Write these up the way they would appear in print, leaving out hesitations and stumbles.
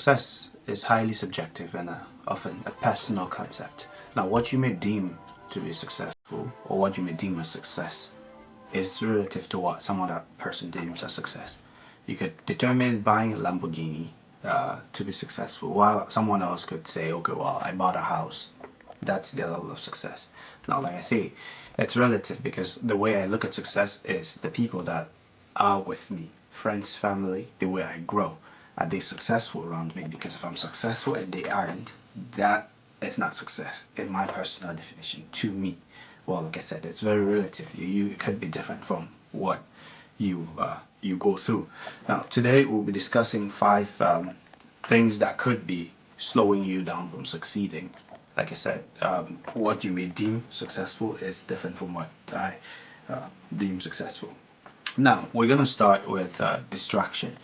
Success is highly subjective and often a personal concept. Now, what you may deem to be successful or what you may deem as success is relative to what some other person deems as success. You could determine buying a Lamborghini to be successful, while someone else could say, okay, well, I bought a house. That's their level of success. Now, like I say, it's relative because the way I look at success is the people that are with me, friends, family, the way I grow. Are they successful around me? Because if I'm successful and they aren't, that is not success in my personal definition to me. Well, like I said, it's very relative. You could be different from what you go through. Now, today we'll be discussing 5 things that could be slowing you down from succeeding. Like I said, what you may deem successful is different from what I deem successful. Now, we're going to start with distraction.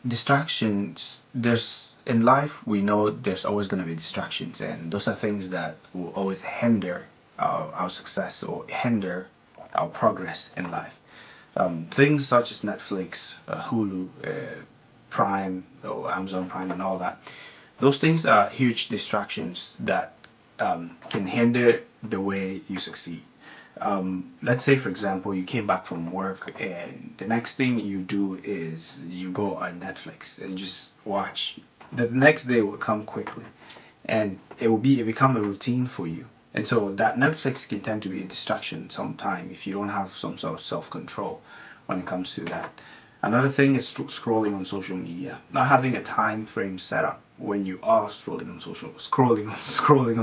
Distractions, there's in life, we know there's always going to be distractions, and those are things that will always hinder our success or hinder our progress in life. Things such as Netflix, Hulu, Prime, or Amazon Prime, and all that. Those things are huge distractions that can hinder the way you succeed. Let's say, for example, you came back from work and the next thing you do is you go on Netflix and just watch. The next day will come quickly and it become a routine for you. And so that Netflix can tend to be a distraction sometime if you don't have some sort of self-control when it comes to that. Another thing is scrolling on social media. Not having a time frame set up when you are scrolling on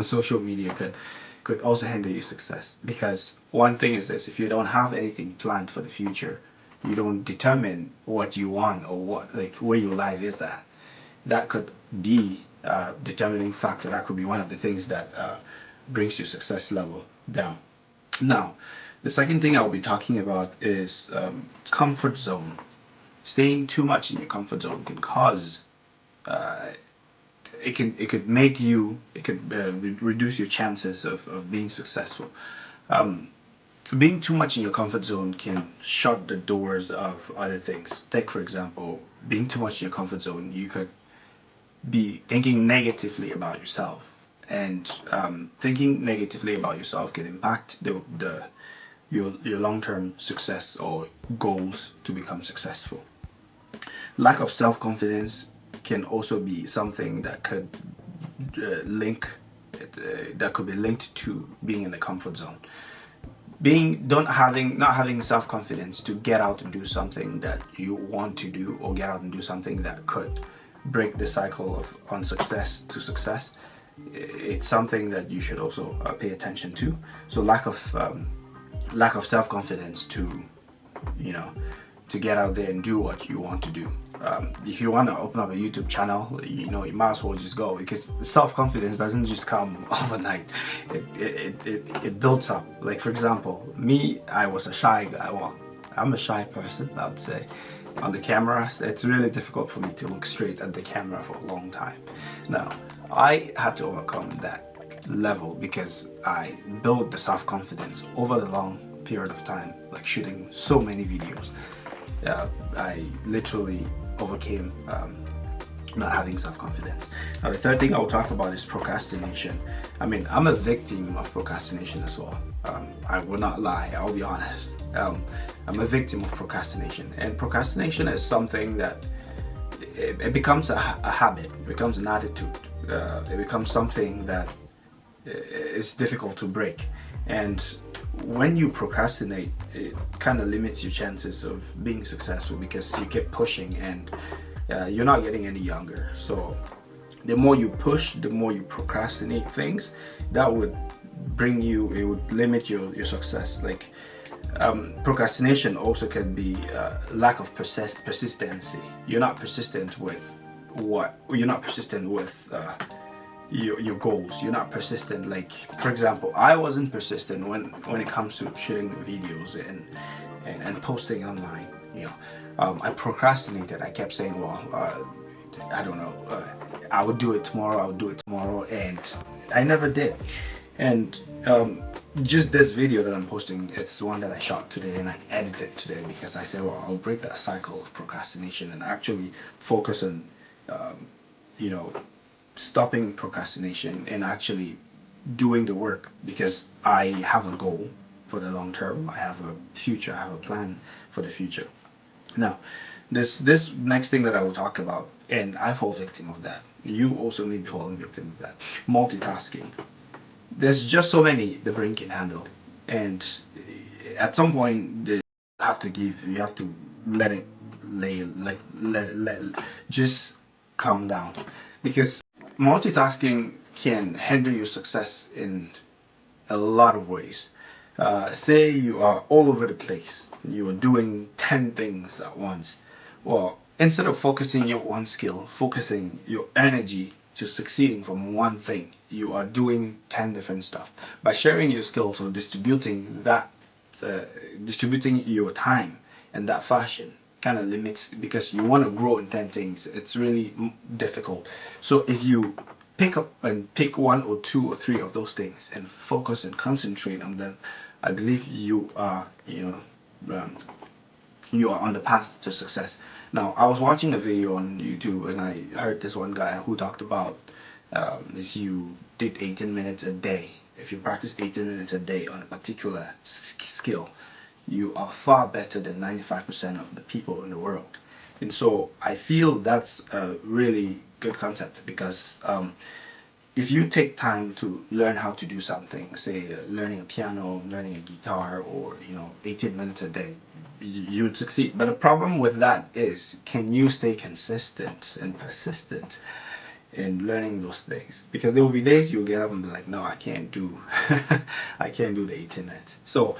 social media could also hinder your success, because one thing is this: if you don't have anything planned for the future, you don't determine what you want or where your life is at, that could be a determining factor. That could be one of the things that brings your success level down. Now, the second thing I'll be talking about is comfort zone. Staying too much in your comfort zone can cause it could reduce your chances of being successful. Being too much in your comfort zone can shut the doors of other things. Take, for example, being too much in your comfort zone, you could be thinking negatively about yourself, and thinking negatively about yourself can impact your long-term success or goals to become successful. Lack of self-confidence can also be something that could be linked to being in the comfort zone. Not having self-confidence to get out and do something that you want to do, or get out and do something that could break the cycle of unsuccess to success. It's something that you should also pay attention to. So lack of self-confidence to get out there and do what you want to do. If you want to open up a YouTube channel, you might as well just go, because self-confidence doesn't just come overnight. It builds up. Like, for example, me, I was a shy guy. Well, I'm a shy person, I would say. On the camera, it's really difficult for me to look straight at the camera for a long time. Now, I had to overcome that level because I built the self-confidence over the long period of time, like shooting so many videos. I literally overcame not having self-confidence. Now, the third thing I will talk about is procrastination. I mean, I'm a victim of procrastination as well. I will not lie, I'll be honest. I'm a victim of procrastination, and procrastination is something that it becomes a habit, it becomes an attitude, it becomes something that is difficult to break. And when you procrastinate, it kind of limits your chances of being successful, because you keep pushing and you're not getting any younger. So the more you push, the more you procrastinate things, that would it would limit your success. Like, procrastination also can be lack of persistency. You're not persistent with your goals. You're not persistent. Like, for example, I wasn't persistent when it comes to shooting videos and posting online. I procrastinated. I kept saying, well, I don't know, I would do it tomorrow, and I never did. And just this video that I'm posting, it's one that I shot today and I edited today, because I said, well, I'll break that cycle of procrastination and actually focus on you know, stopping procrastination and actually doing the work, because I have a goal for the long term. I have a future. I have a plan for the future. Now, this next thing that I will talk about, and I fall victim of that. You also may be falling victim of that. Multitasking. There's just so many the brain can handle, and at some point you have to give. You have to let it lay, like let just calm down, because multitasking can hinder your success in a lot of ways. Say you are all over the place, you are doing 10 things at once. Well, instead of focusing your one skill, focusing your energy to succeeding from one thing, you are doing 10 different stuff. By sharing your skills or distributing that, uh, distributing your time in that fashion, kind of limits, because you want to grow in 10 things. It's really difficult. So if you pick one or two or three of those things and focus and concentrate on them, I believe you are, you are on the path to success. Now, I was watching a video on YouTube and I heard this one guy who talked about, if you did 18 minutes a day, if you practice 18 minutes a day on a particular skill, you are far better than 95% of the people in the world. And so I feel that's a really good concept, because if you take time to learn how to do something, say learning a piano, learning a guitar, or 18 minutes a day, you would succeed. But the problem with that is, can you stay consistent and persistent in learning those things? Because there will be days you'll get up and be like, no, I can't do I can't do the 18 minutes. So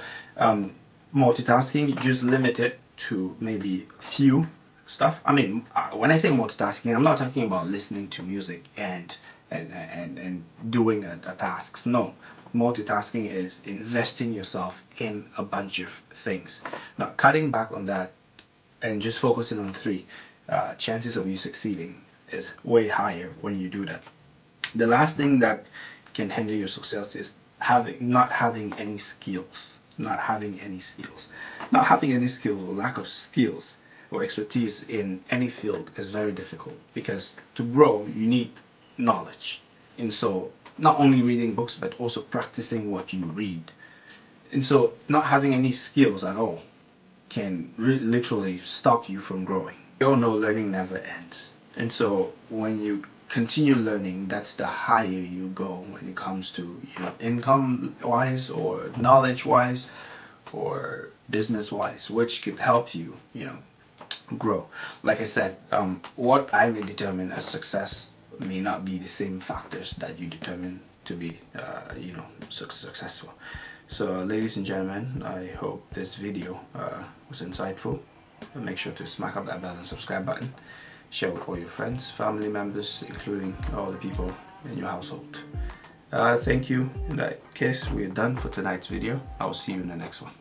multitasking, you just limit it to maybe few stuff. I mean, when I say multitasking, I'm not talking about listening to music and doing a tasks. No, multitasking is investing yourself in a bunch of things. Now, cutting back on that and just focusing on three, chances of you succeeding is way higher when you do that. The last thing that can hinder your success is not having any skills. Not having any skills. Not having any skills, or lack of skills or expertise in any field is very difficult, because to grow you need knowledge. And so not only reading books but also practicing what you read. And so not having any skills at all can literally stop you from growing. You all know learning never ends. And so when you continue learning, that's the higher you go when it comes to income wise or knowledge wise or business wise, which could help you grow. Like I said, what I may determine as success may not be the same factors that you determine to be successful. So ladies and gentlemen, I hope this video was insightful. Make sure to smack up that bell and subscribe button. Share with all your friends, family members, including all the people in your household. Thank you. In that case, we're done for tonight's video. I'll see you in the next one.